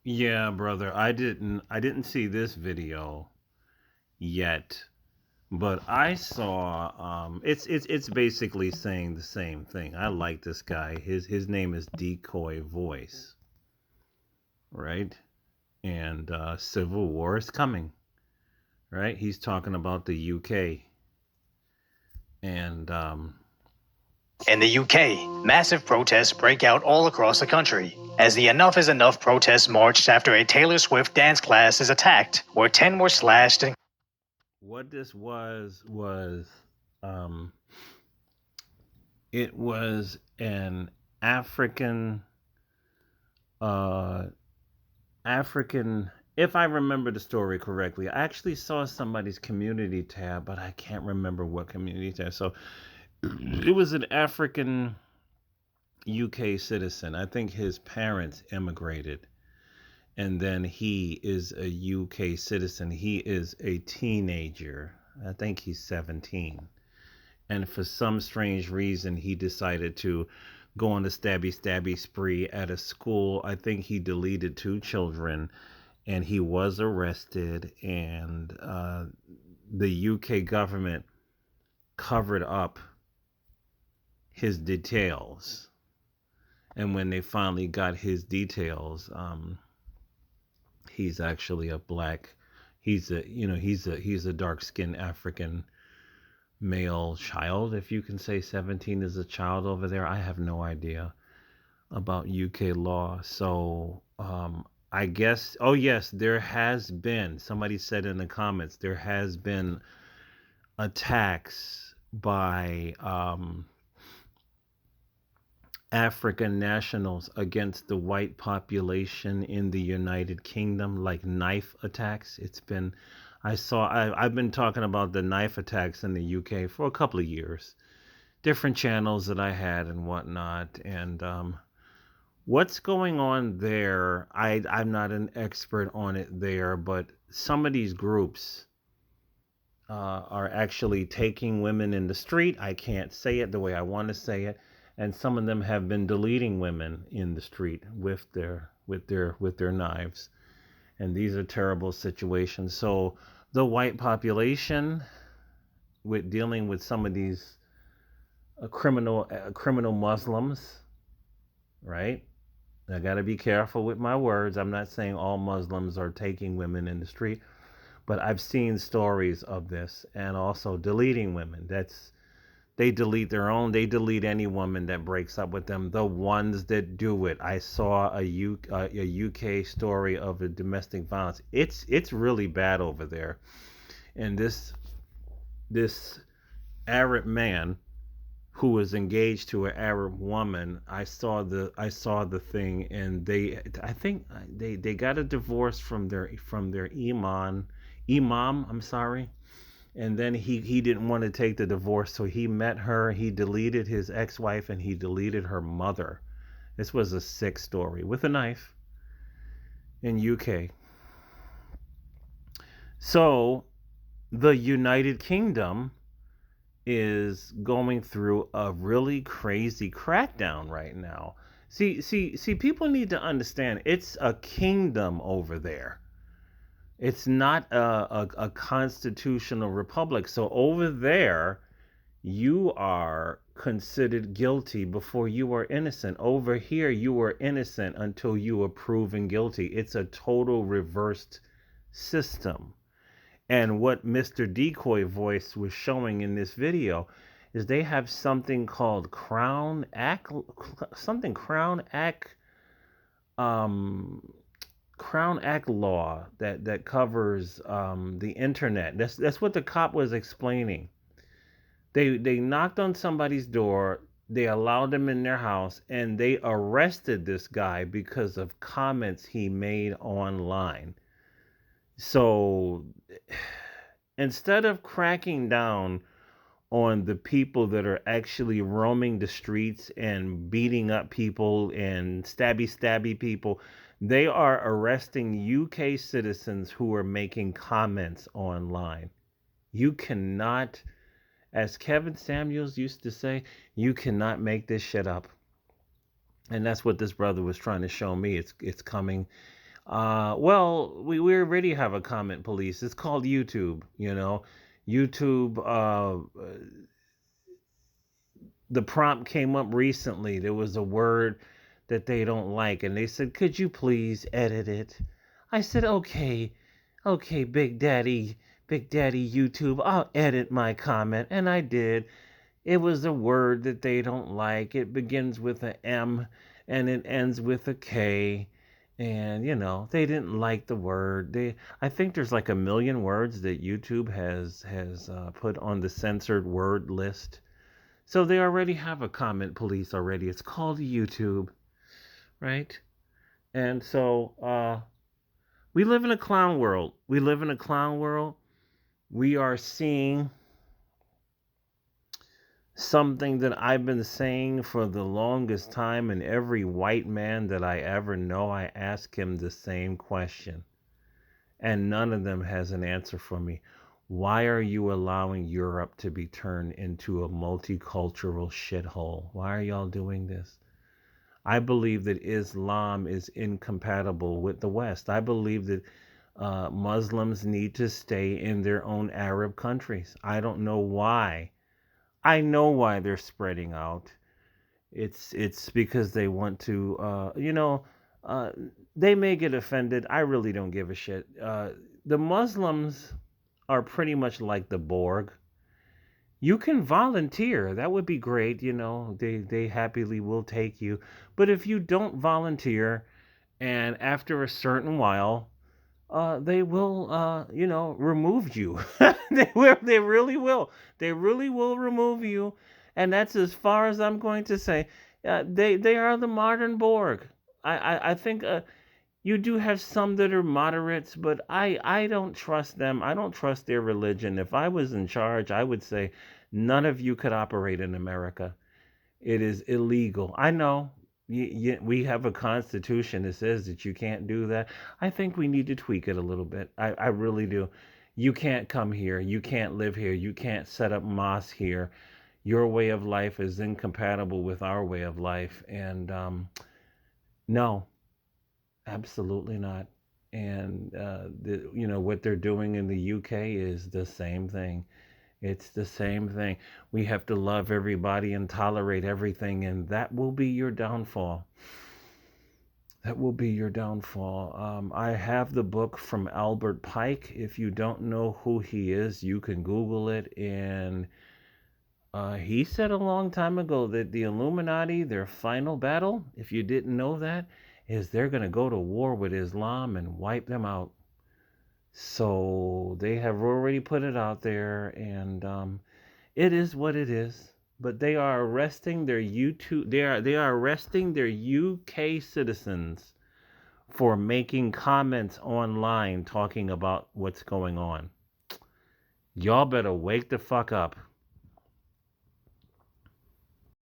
Yeah, brother. I didn't see this video yet, but I saw it's basically saying the same thing. I like this guy. His name is Decoy Voice, right? And civil war is coming, right? He's talking about the UK and In the UK, massive protests break out all across the country as the Enough is Enough protests marched after a Taylor Swift dance class is attacked, where 10 were slashed and what this was um it was an African uh African, if I remember the story correctly. I actually saw somebody's community tab, but I can't remember what community tab. So it was an African UK citizen. I think his parents immigrated, and then he is a UK citizen. He is a teenager. I think he's 17. And for some strange reason, he decided to go on a stabby spree at a school. I think he deleted two children, and he was arrested, and the UK government covered up his details. And when they finally got his details, he's actually a black. He's a dark skinned African male child, if you can say 17 is a child over there. I have no idea about UK law. So I guess, oh yes, there has been, somebody said in the comments, there has been attacks by African nationals against the white population in the United Kingdom, like knife attacks. I've been talking about the knife attacks in the UK for a couple of years, different channels that I had and whatnot. And what's going on there, I'm not an expert on it there, but some of these groups are actually taking women in the street. I can't say it the way I want to say it, and some of them have been deleting women in the street with their knives. And these are terrible situations. So the white population, with dealing with some of these criminal Muslims, right? I got to be careful with my words. I'm not saying all Muslims are taking women in the street, but I've seen stories of this, and also deleting women. They delete their own. They delete any woman that breaks up with them. The ones that do it. I saw a UK story of a domestic violence. It's really bad over there. And this Arab man who was engaged to an Arab woman, I saw the thing, and I think they got a divorce from their imam. I'm sorry. And then he didn't want to take the divorce, so he met her. He deleted his ex-wife, and he deleted her mother. This was a sick story with a knife in UK. So the United Kingdom is going through a really crazy crackdown right now. See, people need to understand it's a kingdom over there. It's not a constitutional republic. So over there, you are considered guilty before you are innocent. Over here, you are innocent until you are proven guilty. It's a total reversed system. And what Mr. Decoy Voice was showing in this video is they have something called Crown Act, um, Crown Act law that covers the internet. That's what the cop was explaining. They knocked on somebody's door. They allowed them in their house, and they arrested this guy because of comments he made online. So instead of cracking down on the people that are actually roaming the streets and beating up people and stabby people, they are arresting UK citizens who are making comments online. You cannot, as Kevin Samuels used to say, you cannot make this shit up. And that's what this brother was trying to show me. It's coming. Well, we already have a comment police. It's called YouTube. YouTube. The prompt came up recently. There was a word that they don't like, and they said, "Could you please edit it?" I said, "Okay, okay, Big Daddy YouTube, I'll edit my comment," and I did. It was a word that they don't like. It begins with a M and it ends with a K. And they didn't like the word. I think there's like a million words that YouTube has put on the censored word list. So they already have a comment police already. It's called YouTube, right? And so we live in a clown world. We live in a clown world. We are seeing something that I've been saying for the longest time, and every white man that I ever know, I ask him the same question. And none of them has an answer for me. Why are you allowing Europe to be turned into a multicultural shithole? Why are y'all doing this? I believe that Islam is incompatible with the West. I believe that Muslims need to stay in their own Arab countries. I don't know why. I know why they're spreading out. It's because they want to, uh, they may get offended. I really don't give a shit. The Muslims are pretty much like the Borg. You can volunteer. That would be great. They happily will take you. But if you don't volunteer, and after a certain while, they will, remove you. They really will. They really will remove you, and that's as far as I'm going to say. They are the modern Borg. I think you do have some that are moderates, but I don't trust them. I don't trust their religion. If I was in charge, I would say none of you could operate in America. It is illegal. I know we have a constitution that says that you can't do that. I think we need to tweak it a little bit. I really do. You can't come here. You can't live here. You can't set up mosques here. Your way of life is incompatible with our way of life. And no, absolutely not. And what they're doing in the UK is the same thing. It's the same thing. We have to love everybody and tolerate everything, and that will be your downfall. That will be your downfall. I have the book from Albert Pike. If you don't know who he is, you can Google it. And he said a long time ago that the Illuminati, their final battle, if you didn't know that, is they're going to go to war with Islam and wipe them out. So they have already put it out there, and it is what it is. But they are arresting their YouTube. They are arresting their UK citizens for making comments online talking about what's going on. Y'all better wake the fuck up.